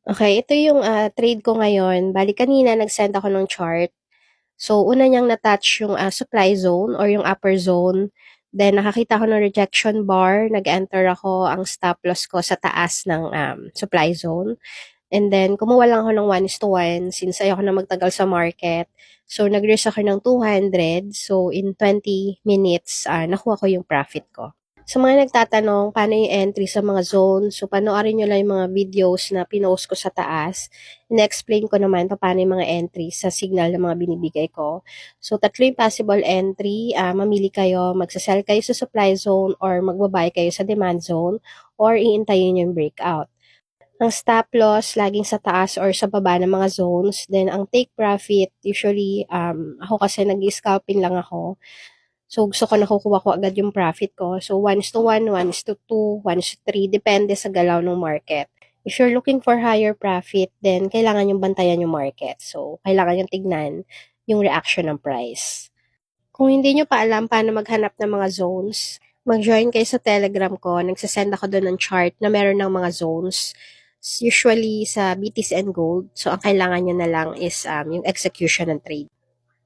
Okay, ito yung, trade ko ngayon. Bale kanina nag-send ako ng chart. So, una niyang na-touch yung, supply zone or yung upper zone. Then nakakita ako ng rejection bar, nag-enter ako, ang stop loss ko sa taas ng, supply zone. And then kumuha lang ako ng 1:1 since ayoko na magtagal sa market. So, nag-risk ako ng 200. So, in 20 minutes, nakuha ko yung profit ko. Sa mga nagtatanong paano yung entry sa mga zones, so panoorin nyo lang yung mga videos na pinost ko sa taas. In-explain ko naman paano yung mga entry sa signal na mga binibigay ko. So, tatlo yung possible entry. Mamili kayo, magsasell kayo sa supply zone or magbabay kayo sa demand zone or iintayin yung breakout. Ang stop loss, laging sa taas or sa baba ng mga zones. Then, ang take profit, usually, ako kasi nag-scalping lang ako. So, gusto ko nakukuha ko agad yung profit ko. So, 1:1, 1:2, 1:3, depende sa galaw ng market. If you're looking for higher profit, then kailangan yung bantayan yung market. So, kailangan yung tignan yung reaction ng price. Kung hindi nyo pa alam paano maghanap ng mga zones, mag-join kayo sa Telegram ko. Nagsasend ako doon ng chart na meron ng mga zones. Usually sa BTC and Gold. So, ang kailangan nyo na lang is yung execution ng trade.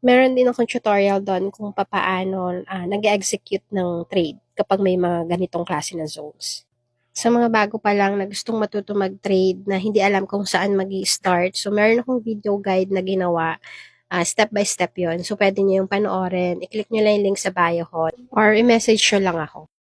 Meron din akong tutorial doon kung papaano nag-execute ng trade kapag may mga ganitong klase ng zones. Sa mga bago pa lang na gustong matuto mag-trade na hindi alam kung saan mag-start, so meron akong video guide na ginawa. Step by step yon. So, pwede nyo yung panoorin. I-click nyo lang yung link sa bio ko or i-message nyo lang ako.